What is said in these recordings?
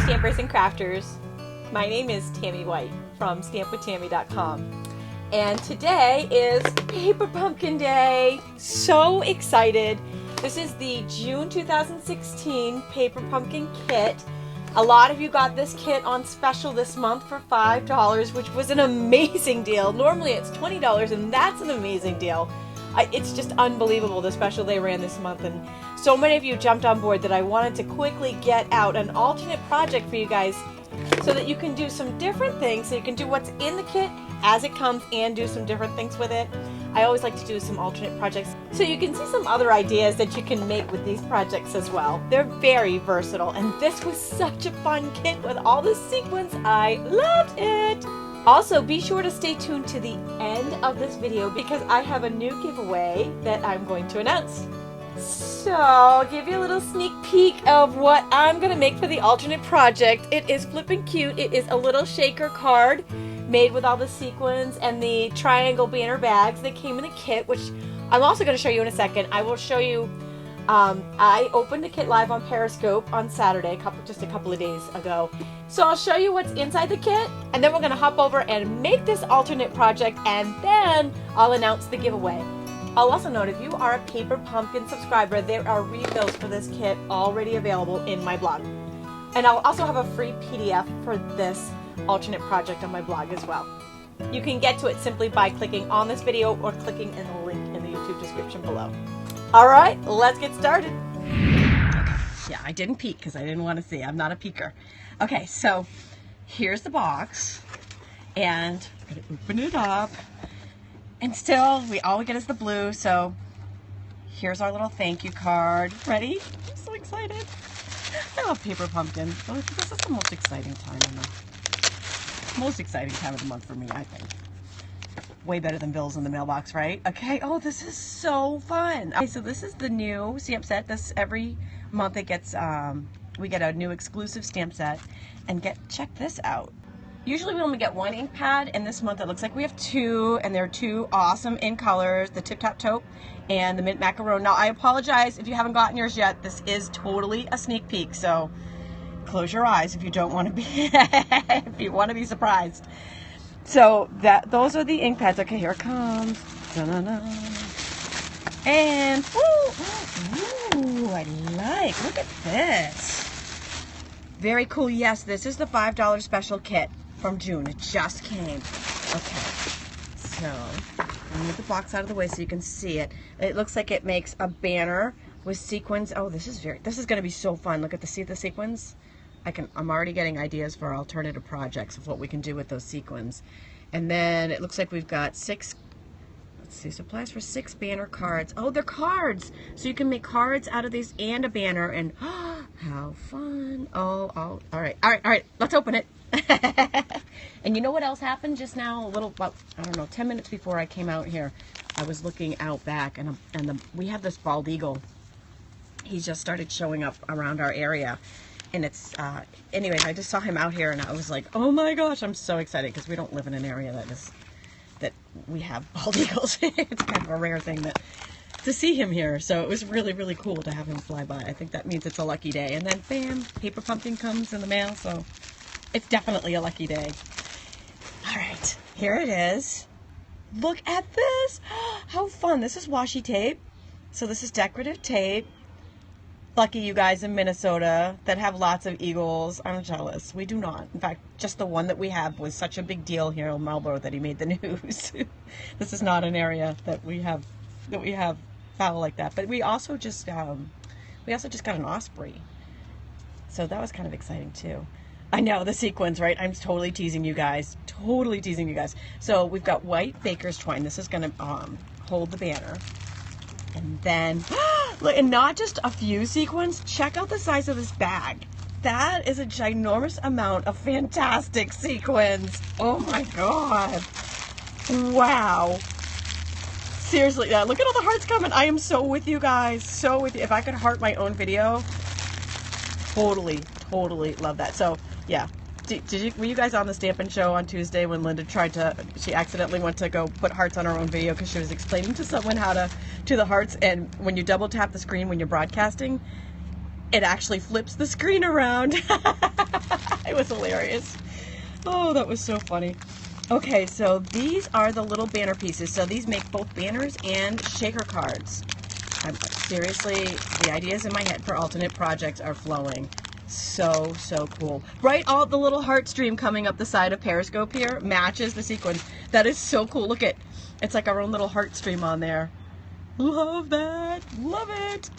Stampers and Crafters. My name is Tami White from stampwithtami.com. And today is Paper Pumpkin Day. So excited. This is the June 2016 Paper Pumpkin Kit. A lot of you got this kit on special this month for $5, which was an amazing deal. Normally it's $20 and that's an amazing deal. It's just unbelievable the special they ran this month, and so many of you jumped on board that I wanted to quickly get out an alternate project for you guys so that you can do some different things, so you can do what's in the kit as it comes and do some different things with it. I always like to do some alternate projects so you can see some other ideas that you can make with these projects as well. They're very versatile, and this was such a fun kit with all the sequins. I loved it! Also, be sure to stay tuned to the end of this video because I have a new giveaway that I'm going to announce. So, I'll give you a little sneak peek of what I'm going to make for the alternate project. It is flippin' cute. It is a little shaker card made with all the sequins and the triangle banner bags that came in the kit, which I'm also going to show you in a second. I will show you, I opened the kit live on Periscope on Saturday, just a couple of days ago. So I'll show you what's inside the kit, and then we're going to hop over and make this alternate project, and then I'll announce the giveaway. I'll also note, if you are a Paper Pumpkin subscriber, there are refills for this kit already available in my blog. And I'll also have a free PDF for this alternate project on my blog as well. You can get to it simply by clicking on this video or clicking in the link in the YouTube description below. Alright, let's get started. Okay, yeah, I didn't peek because I didn't want to see. I'm not a peeker. Okay, so here's the box, and I'm going to open it up. And still, all we get is the blue, so here's our little thank you card. Ready? I'm so excited. I love Paper Pumpkin. This is the most exciting time of the month for me, I think. Way better than bills in the mailbox, right? Okay, oh, this is so fun. Okay, so this is the new stamp set. This every month it gets, we get a new exclusive stamp set, and check this out. Usually we only get one ink pad, and this month it looks like we have two, and they're two awesome in colors, the Tip Top Taupe and the Mint Macaron. Now I apologize if you haven't gotten yours yet. This is totally a sneak peek, so close your eyes if you don't want to be if you want to be surprised. So those are the ink pads. Okay, here it comes. Da-da-da. And ooh, I look at this. Very cool. Yes, this is the $5 special kit from June. It just came. Okay, so I'll move the box out of the way so you can see it. It looks like it makes a banner with sequins. Oh, this is going to be so fun. Look at the sequins. I'm already getting ideas for alternative projects of what we can do with those sequins. And then it looks like we've got supplies for 6 banner cards. Oh, they're cards! So you can make cards out of these and a banner, and how fun. Oh, all right, let's open it. And you know what else happened just now? About, I don't know, 10 minutes before I came out here, I was looking out back, and we have this bald eagle. He just started showing up around our area. And it's, anyways, I just saw him out here, and I was like, oh my gosh, I'm so excited, because we don't live in an area that we have bald eagles. It's kind of a rare thing to see him here. So it was really, really cool to have him fly by. I think that means it's a lucky day. And then, bam, Paper Pumpkin comes in the mail, so it's definitely a lucky day. All right, here it is. Look at this. How fun. This is washi tape. So this is decorative tape. Lucky you guys in Minnesota that have lots of eagles. I'm jealous. We do not. In fact, just the one that we have was such a big deal here in Marlboro that he made the news. This is not an area that we have fowl like that. But we also just got an osprey. So that was kind of exciting too. I know, the sequins, right? I'm totally teasing you guys. Totally teasing you guys. So we've got white baker's twine. This is going to hold the banner. And then, and not just a few sequins, check out the size of this bag. That is a ginormous amount of fantastic sequins. Oh my God. Wow. Seriously, yeah, look at all the hearts coming. I am so with you guys, so with you. If I could heart my own video, totally love that. So yeah, were you guys on the Stampin' Show on Tuesday when Linda she accidentally went to go put hearts on her own video because she was explaining to someone how to do the hearts, and when you double tap the screen when you're broadcasting, it actually flips the screen around. It was hilarious. Oh, that was so funny. Okay, so these are the little banner pieces. So these make both banners and shaker cards. Seriously, the ideas in my head for alternate projects are flowing. So cool. Right, all the little heart stream coming up the side of Periscope here matches the sequins. That is so cool. Look at, it's like our own little heart stream on there. Love that. Love it.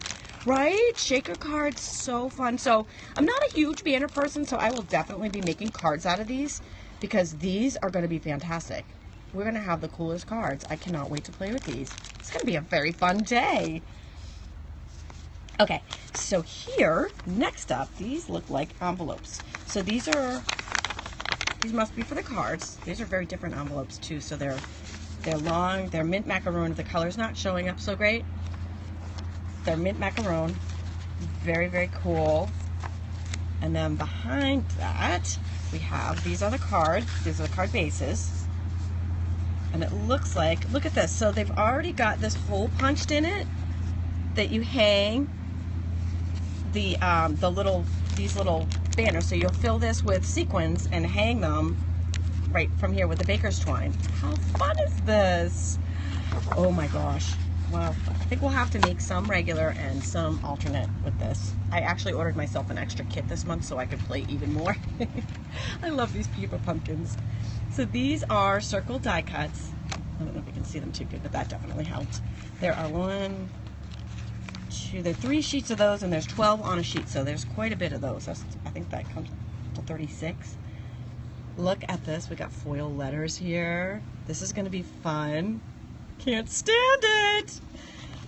Right? Shaker cards, so fun. So I'm not a huge banner person, so I will definitely be making cards out of these because these are going to be fantastic. We're going to have the coolest cards. I cannot wait to play with these. It's going to be a very fun day. Okay, so here, next up, these look like envelopes. So these must be for the cards. These are very different envelopes too. So they're long, they're mint macaroon. The color's not showing up so great. They're mint macaroon. Very, very cool. And then behind that, we have, these are the card bases. And it looks like, look at this. So they've already got this hole punched in it that you hang these little banners. So you'll fill this with sequins and hang them right from here with the baker's twine. How fun is this? Oh my gosh. Well, I think we'll have to make some regular and some alternate with this. I actually ordered myself an extra kit this month so I could play even more. I love these paper pumpkins. So these are circle die cuts. I don't know if you can see them too good, but that definitely helped. There are there are 3 sheets of those, and there's 12 on a sheet, so there's quite a bit of those. I think that comes to 36. Look at this. We got foil letters here. This is going to be fun. Can't stand it.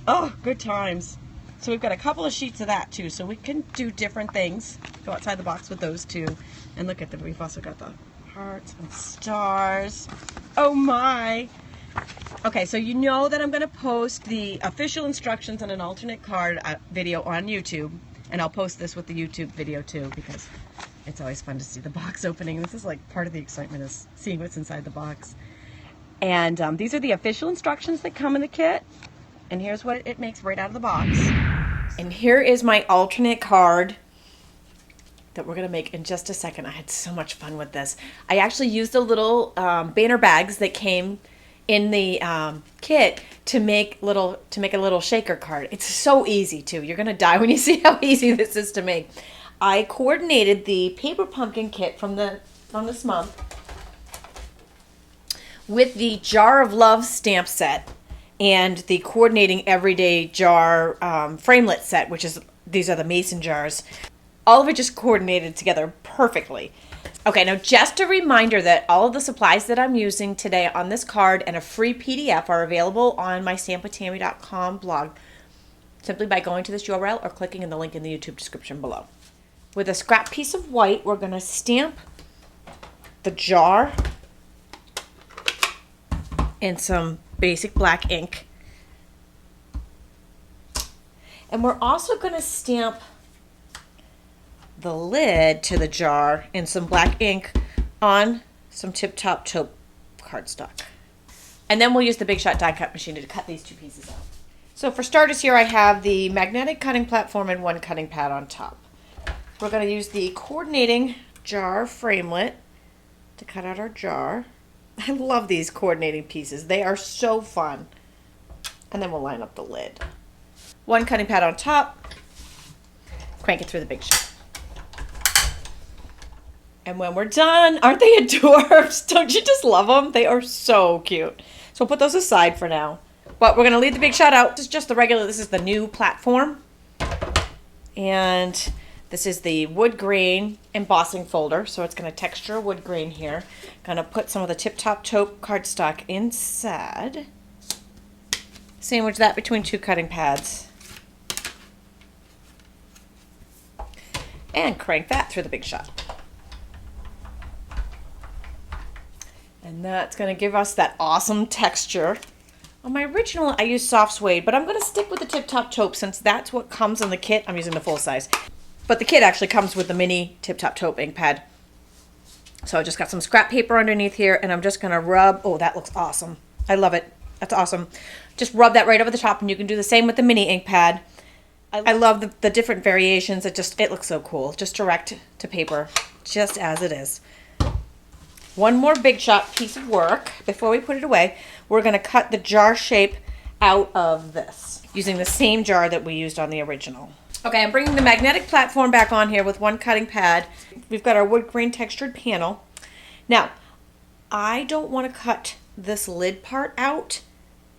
Oh, good times. So we've got a couple of sheets of that too, so we can do different things. Go outside the box with those too. And look at them. We've also got the hearts and stars. Oh my. Okay, so you know that I'm going to post the official instructions on an alternate card video on YouTube, and I'll post this with the YouTube video too because it's always fun to see the box opening. This is like part of the excitement is seeing what's inside the box. And these are the official instructions that come in the kit, and here's what it makes right out of the box. And here is my alternate card that we're going to make in just a second. I had so much fun with this. I actually used the little banner bags that came in the kit to make a little shaker card. It's so easy too. You're gonna die when you see how easy this is to make. I coordinated the paper pumpkin kit from this month with the Jar of Love stamp set and the coordinating everyday jar framelit set, which is, these are the mason jars. All of it just coordinated together perfectly. Okay, now just a reminder that all of the supplies that I'm using today on this card and a free PDF are available on my stampwithtami.com blog simply by going to this URL or clicking in the link in the YouTube description below. With a scrap piece of white, we're going to stamp the jar in some basic black ink. And we're also going to stamp the lid to the jar in some black ink on some tip-top taupe cardstock. And then we'll use the Big Shot die cut machine to cut these 2 pieces out. So for starters here I have the magnetic cutting platform and 1 cutting pad on top. We're going to use the coordinating jar framelit to cut out our jar. I love these coordinating pieces. They are so fun. And then we'll line up the lid. 1 cutting pad on top. Crank it through the Big Shot. And when we're done, aren't they adorbs? Don't you just love them? They are so cute. So we'll put those aside for now. But we're going to leave the Big Shot out. This is just the regular, this is the new platform. And this is the wood grain embossing folder. So it's going to texture wood grain here. Going to put some of the tip-top taupe cardstock inside. Sandwich that between 2 cutting pads. And crank that through the Big Shot. And that's going to give us that awesome texture. On my original, I used soft suede, but I'm going to stick with the tip-top taupe since that's what comes in the kit. I'm using the full size. But the kit actually comes with the mini tip-top taupe ink pad. So I just got some scrap paper underneath here, and I'm just going to rub. Oh, that looks awesome. I love it. That's awesome. Just rub that right over the top, and you can do the same with the mini ink pad. I love the different variations. It looks so cool. Just direct to paper, just as it is. One more big shot piece of work before we put it away. We're going to cut the jar shape out of this using the same jar that we used on the original. Okay, I'm bringing the magnetic platform back on here with one cutting pad. We've got our wood grain textured panel. Now, I don't want to cut this lid part out.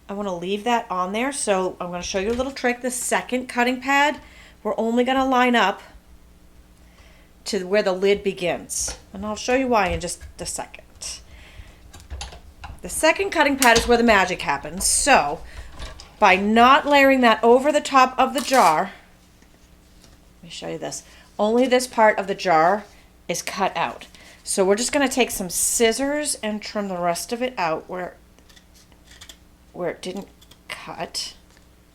I want to leave that on there, so I'm going to show you a little trick. The second cutting pad, we're only going to line up to where the lid begins. And I'll show you why in just a second. The second cutting pad is where the magic happens. So, by not layering that over the top of the jar, let me show you this. Only this part of the jar is cut out. So we're just going to take some scissors and trim the rest of it out where it didn't cut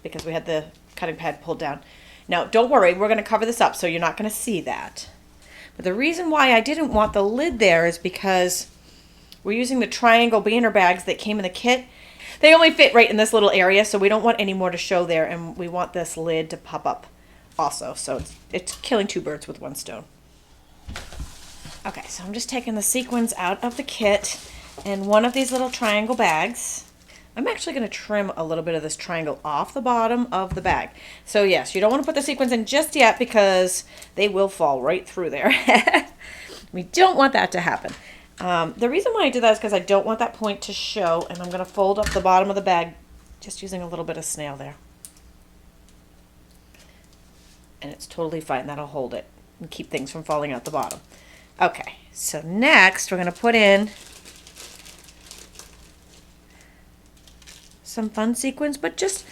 because we had the cutting pad pulled down. Now, don't worry, we're going to cover this up so you're not going to see that. But the reason why I didn't want the lid there is because we're using the triangle banner bags that came in the kit. They only fit right in this little area, so we don't want any more to show there, and we want this lid to pop up also. So it's killing two birds with one stone. Okay, so I'm just taking the sequins out of the kit in one of these little triangle bags. I'm actually going to trim a little bit of this triangle off the bottom of the bag. So yes, you don't want to put the sequins in just yet because they will fall right through there. We don't want that to happen. The reason why I did that is because I don't want that point to show, and I'm going to fold up the bottom of the bag just using a little bit of snail there. And it's totally fine. That'll hold it and keep things from falling out the bottom. Okay, so next we're going to put in some fun sequins, but just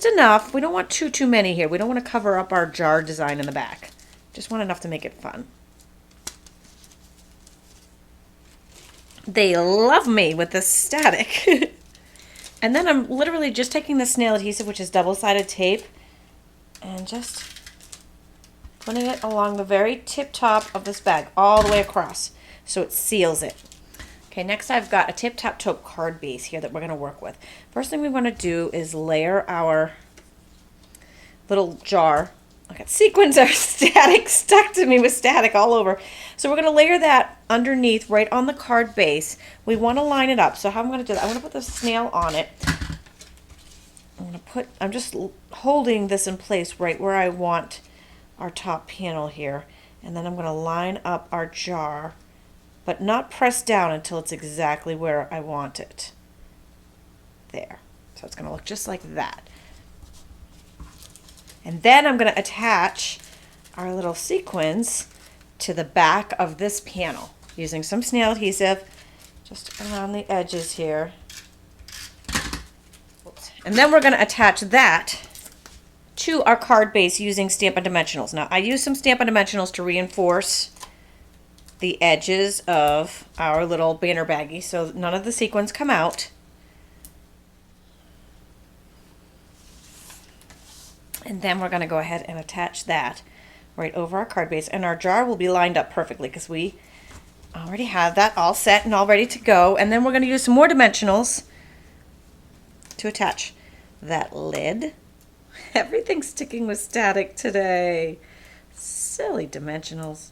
enough. We don't want too many here. We don't want to cover up our jar design in the back. Just want enough to make it fun. They love me with the static. And then I'm literally just taking the snail adhesive, which is double-sided tape, and just putting it along the very tip top of this bag all the way across so it seals it. Okay, next I've got a tip-top taupe card base here that we're going to work with. First thing we want to do is layer our little jar. Okay, sequins are static, stuck to me with static all over. So we're going to layer that underneath right on the card base. We want to line it up. So how I'm going to do that, I'm going to put the snail on it. I'm just holding this in place right where I want our top panel here. And then I'm going to line up our jar, but not press down until it's exactly where I want it. There. So it's going to look just like that. And then I'm going to attach our little sequins to the back of this panel using some snail adhesive just around the edges here. Oops. And then we're going to attach that to our card base using Stampin' Dimensionals. Now, I use some Stampin' Dimensionals to reinforce the edges of our little banner baggie so none of the sequins come out. And then we're going to go ahead and attach that right over our card base, and our jar will be lined up perfectly because we already have that all set and all ready to go. And then we're going to use some more dimensionals to attach that lid. Everything's sticking with static today. Silly dimensionals.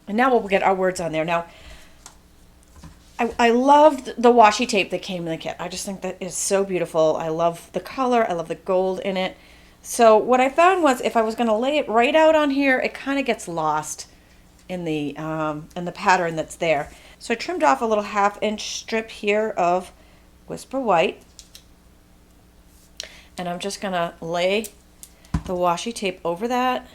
And now we'll get our words on there. Now, I loved the washi tape that came in the kit. I just think that is so beautiful. I love the color. I love the gold in it. So what I found was if I was going to lay it right out on here, it kind of gets lost in the pattern that's there. So I trimmed off a little 1/2 inch strip here of Whisper White. And I'm just going to lay the washi tape over that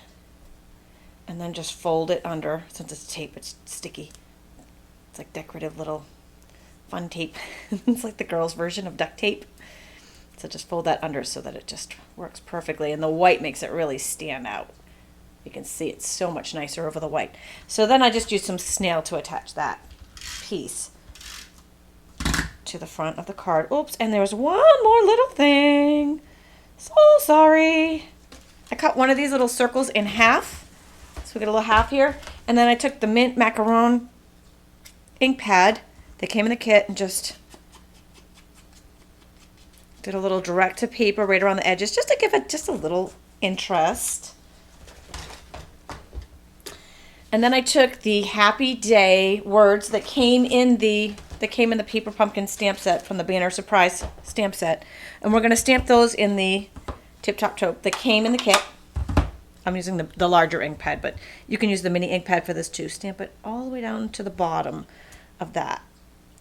and then just fold it under. Since it's tape, it's sticky. It's like decorative little fun tape. It's like the girls' version of duct tape. So just fold that under so that it just works perfectly. And the white makes it really stand out. You can see it's so much nicer over the white. So then I just used some snail to attach that piece to the front of the card. Oops, and there's one more little thing. So sorry. I cut one of these little circles in half. So we get a little half here. And then I took the mint macaron ink pad that came in the kit and just did a little direct to paper right around the edges just to give it just a little interest. And then I took the Happy Day words that came in the Paper Pumpkin stamp set from the Banner Surprise stamp set. And we're going to stamp those in the Tip Top Taupe that came in the kit. I'm using the larger ink pad, but you can use the mini ink pad for this too. Stamp it all the way down to the bottom of that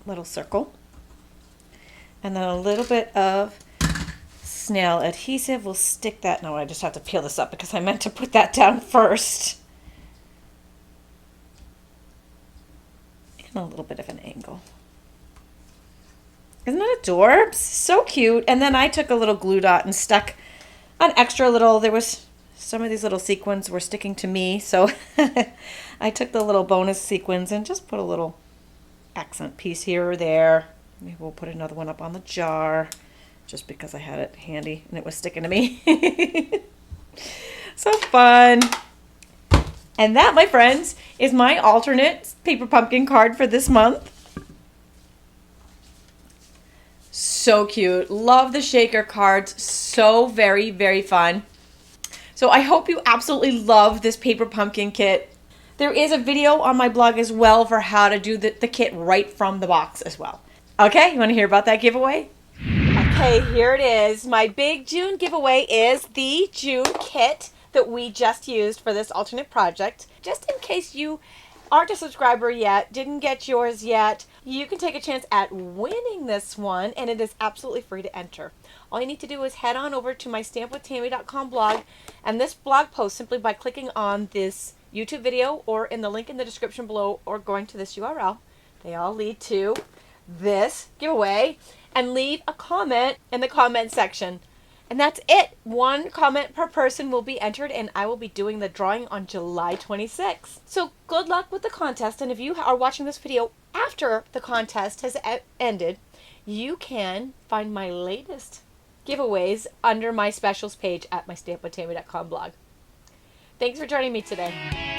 little circle. And then a little bit of snail adhesive. We'll stick that. No, I just have to peel this up because I meant to put that down first. And a little bit of an angle. Isn't that adorbs? So cute. And then I took a little glue dot and stuck an extra little, there was some of these little sequins were sticking to me, so I took the little bonus sequins and just put a little accent piece here or there. Maybe we'll put another one up on the jar just because I had it handy and it was sticking to me. So fun. And that, my friends, is my alternate Paper Pumpkin card for this month. So cute. Love the shaker cards. So very, very fun. So I hope you absolutely love this Paper Pumpkin kit. There is a video on my blog as well for how to do the kit right from the box as well. Okay, you want to hear about that giveaway? Okay, here it is. My big June giveaway is the June kit that we just used for this alternate project. Just in case you aren't a subscriber yet, didn't get yours yet, you can take a chance at winning this one, and it is absolutely free to enter. All you need to do is head on over to my stampwithtami.com blog, and this blog post, simply by clicking on this YouTube video or in the link in the description below or going to this URL, they all lead to this giveaway, and leave a comment in the comment section. And that's it. One comment per person will be entered, and I will be doing the drawing on July 26th. So good luck with the contest, and if you are watching this video after the contest has ended, you can find my latest giveaways under my specials page at my stampwithtami.com blog. Thanks for joining me today.